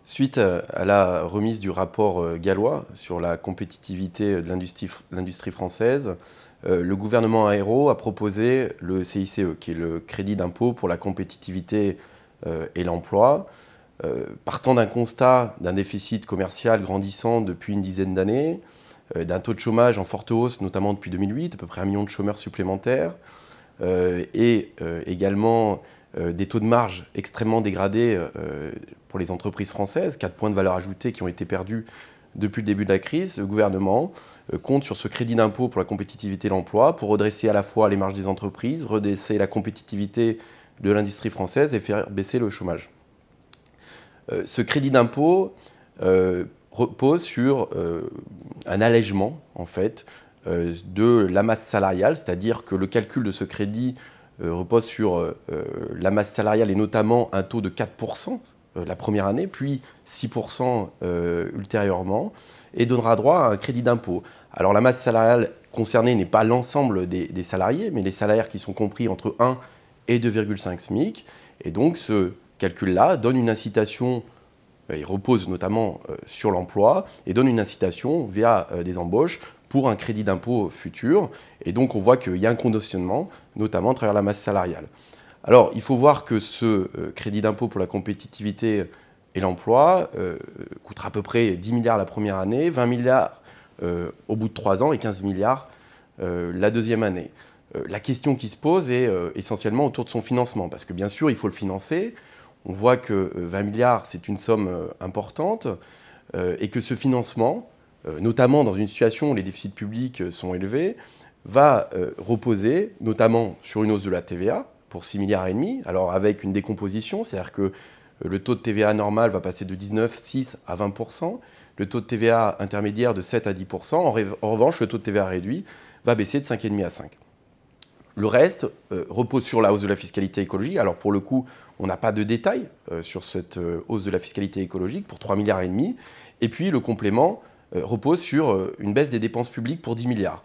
Suite à la remise du rapport gallois sur la compétitivité de l'industrie française, le gouvernement Ayrault a proposé le CICE, qui est le crédit d'impôt pour la compétitivité et l'emploi. Partant d'un constat d'un déficit commercial grandissant depuis une dizaine d'années, d'un taux de chômage en forte hausse, notamment depuis 2008, à peu près 1 million de chômeurs supplémentaires, et également des taux de marge extrêmement dégradés pour les entreprises françaises, 4 points de valeur ajoutée qui ont été perdus depuis le début de la crise, le gouvernement compte sur ce crédit d'impôt pour la compétitivité et l'emploi pour redresser à la fois les marges des entreprises, redresser la compétitivité de l'industrie française et faire baisser le chômage. Ce crédit d'impôt repose sur un allègement, en fait, de la masse salariale, c'est-à-dire que le calcul de ce crédit repose sur la masse salariale et notamment un taux de 4% la première année, puis 6% ultérieurement, et donnera droit à un crédit d'impôt. Alors la masse salariale concernée n'est pas l'ensemble des salariés, mais les salaires qui sont compris entre 1 et 2,5 SMIC. Et donc ce calcul-là donne une incitation, il repose notamment sur l'emploi, et donne une incitation via des embauches pour un crédit d'impôt futur. Et donc on voit qu'il y a un conditionnement, notamment à travers la masse salariale. Alors il faut voir que ce crédit d'impôt pour la compétitivité et l'emploi coûtera à peu près 10 milliards la première année, 20 milliards au bout de 3 ans et 15 milliards la deuxième année. La question qui se pose est essentiellement autour de son financement, parce que bien sûr il faut le financer. On voit que 20 milliards c'est une somme importante et que ce financement, notamment dans une situation où les déficits publics sont élevés, va reposer notamment sur une hausse de la TVA pour 6,5 milliards, alors avec une décomposition, c'est-à-dire que le taux de TVA normal va passer de 19,6 à 20%, le taux de TVA intermédiaire de 7 à 10%, en revanche le taux de TVA réduit va baisser de 5,5 à 5. Le reste repose sur la hausse de la fiscalité écologique. Alors pour le coup, on n'a pas de détails sur cette hausse de la fiscalité écologique pour 3,5 milliards. Et puis le complément repose sur une baisse des dépenses publiques pour 10 milliards.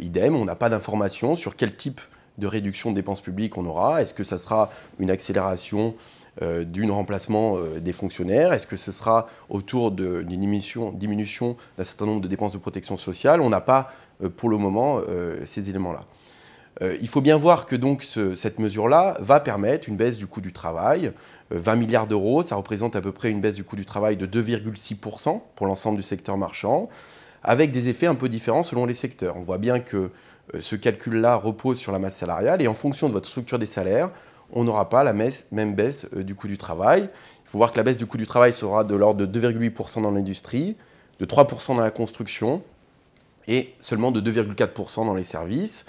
Idem, on n'a pas d'informations sur quel type de réduction de dépenses publiques on aura. Est-ce que ça sera une accélération d'un remplacement des fonctionnaires? Est-ce que ce sera autour d'une diminution d'un certain nombre de dépenses de protection sociale? On n'a pas pour le moment ces éléments-là. Il faut bien voir que donc cette mesure-là va permettre une baisse du coût du travail. 20 milliards d'euros, ça représente à peu près une baisse du coût du travail de 2,6% pour l'ensemble du secteur marchand, avec des effets un peu différents selon les secteurs. On voit bien que ce calcul-là repose sur la masse salariale et en fonction de votre structure des salaires, on n'aura pas la même baisse du coût du travail. Il faut voir que la baisse du coût du travail sera de l'ordre de 2,8% dans l'industrie, de 3% dans la construction et seulement de 2,4% dans les services.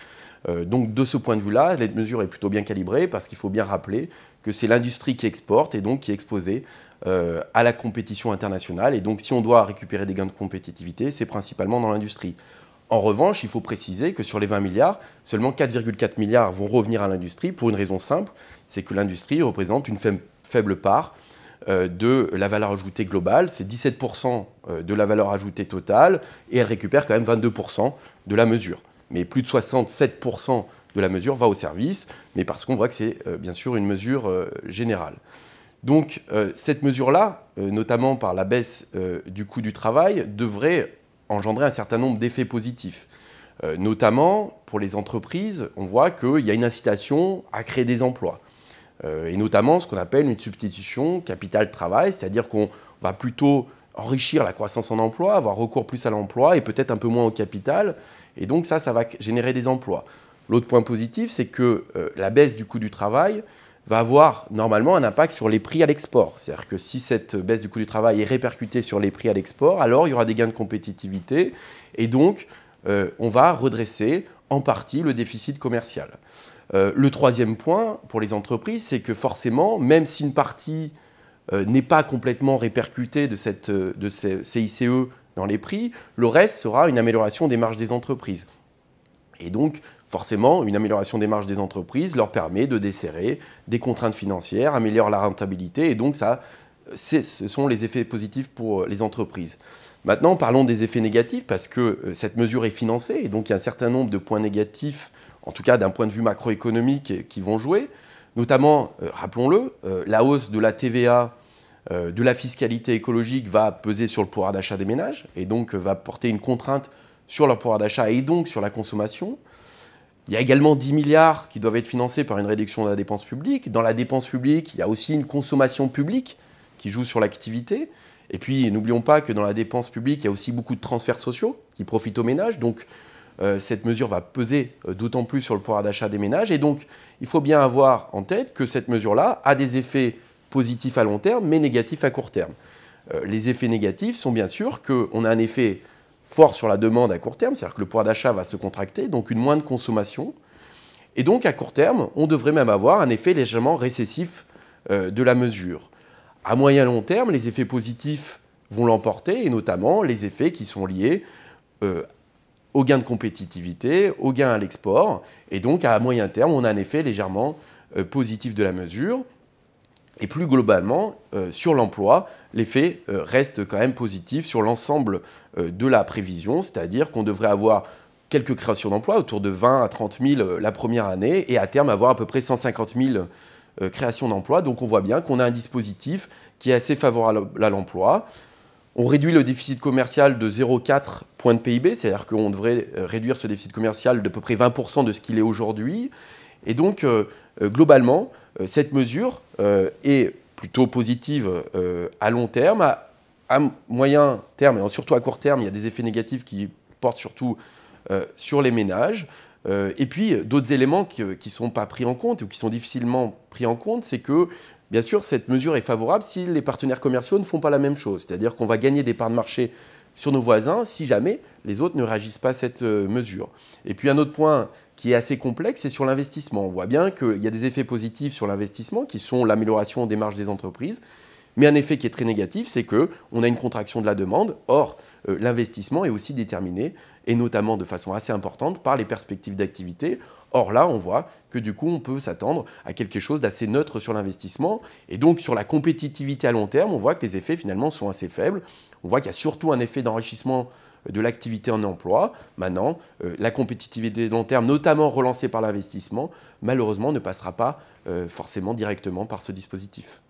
Donc de ce point de vue-là, l'aide mesure est plutôt bien calibrée parce qu'il faut bien rappeler que c'est l'industrie qui exporte et donc qui est exposée à la compétition internationale. Et donc si on doit récupérer des gains de compétitivité, c'est principalement dans l'industrie. En revanche, il faut préciser que sur les 20 milliards, seulement 4,4 milliards vont revenir à l'industrie pour une raison simple, c'est que l'industrie représente une faible part de la valeur ajoutée globale, c'est 17% de la valeur ajoutée totale et elle récupère quand même 22% de la mesure. Mais plus de 67% de la mesure va au service, mais parce qu'on voit que c'est bien sûr une mesure générale. Donc cette mesure-là, notamment par la baisse du coût du travail, devrait engendrer un certain nombre d'effets positifs. Notamment pour les entreprises, on voit qu'il y a une incitation à créer des emplois. Et notamment ce qu'on appelle une substitution capital-travail, c'est-à-dire qu'on va plutôt enrichir la croissance en emploi, avoir recours plus à l'emploi et peut-être un peu moins au capital. Et donc ça va générer des emplois. L'autre point positif, c'est que la baisse du coût du travail va avoir normalement un impact sur les prix à l'export. C'est-à-dire que si cette baisse du coût du travail est répercutée sur les prix à l'export, alors il y aura des gains de compétitivité et donc on va redresser en partie le déficit commercial. Le troisième point pour les entreprises, c'est que forcément, même si une partie n'est pas complètement répercutée de ce CICE dans les prix, le reste sera une amélioration des marges des entreprises. Et donc, forcément, une amélioration des marges des entreprises leur permet de desserrer des contraintes financières, améliore la rentabilité, et donc ce sont les effets positifs pour les entreprises. Maintenant, parlons des effets négatifs, parce que cette mesure est financée, et donc il y a un certain nombre de points négatifs, en tout cas d'un point de vue macroéconomique, qui vont jouer. Notamment, rappelons-le, la hausse de la TVA de la fiscalité écologique va peser sur le pouvoir d'achat des ménages et donc va porter une contrainte sur leur pouvoir d'achat et donc sur la consommation. Il y a également 10 milliards qui doivent être financés par une réduction de la dépense publique. Dans la dépense publique, il y a aussi une consommation publique qui joue sur l'activité. Et puis, n'oublions pas que dans la dépense publique, il y a aussi beaucoup de transferts sociaux qui profitent aux ménages. Donc, cette mesure va peser d'autant plus sur le pouvoir d'achat des ménages. Et donc, il faut bien avoir en tête que cette mesure-là a des effets positifs à long terme, mais négatifs à court terme. Les effets négatifs sont bien sûr qu'on a un effet fort sur la demande à court terme, c'est-à-dire que le pouvoir d'achat va se contracter, donc une moindre consommation. Et donc, à court terme, on devrait même avoir un effet légèrement récessif de la mesure. À moyen long terme, les effets positifs vont l'emporter, et notamment les effets qui sont liés au gain de compétitivité, au gain à l'export. Et donc, à moyen terme, on a un effet légèrement positif de la mesure. Et plus globalement, sur l'emploi, l'effet reste quand même positif sur l'ensemble de la prévision, c'est-à-dire qu'on devrait avoir quelques créations d'emplois, autour de 20 à 30 000 la première année, et à terme avoir à peu près 150 000 créations d'emplois. Donc on voit bien qu'on a un dispositif qui est assez favorable à l'emploi. On réduit le déficit commercial de 0,4 points de PIB, c'est-à-dire qu'on devrait réduire ce déficit commercial d'à peu près 20% de ce qu'il est aujourd'hui. Et donc, globalement, cette mesure est plutôt positive à long terme. À moyen terme, et surtout à court terme, il y a des effets négatifs qui portent surtout sur les ménages. Et puis, d'autres éléments qui ne sont pas pris en compte ou qui sont difficilement pris en compte, c'est que, bien sûr, cette mesure est favorable si les partenaires commerciaux ne font pas la même chose. C'est-à-dire qu'on va gagner des parts de marché sur nos voisins si jamais les autres ne réagissent pas à cette mesure. Et puis, un autre point qui est assez complexe, c'est sur l'investissement. On voit bien qu'il y a des effets positifs sur l'investissement, qui sont l'amélioration des marges des entreprises, mais un effet qui est très négatif, c'est qu'on a une contraction de la demande. Or, l'investissement est aussi déterminé, et notamment de façon assez importante, par les perspectives d'activité. Or là, on voit que du coup, on peut s'attendre à quelque chose d'assez neutre sur l'investissement. Et donc, sur la compétitivité à long terme, on voit que les effets, finalement, sont assez faibles. On voit qu'il y a surtout un effet d'enrichissement de l'activité en emploi. Maintenant, la compétitivité de long terme, notamment relancée par l'investissement, malheureusement ne passera pas forcément directement par ce dispositif.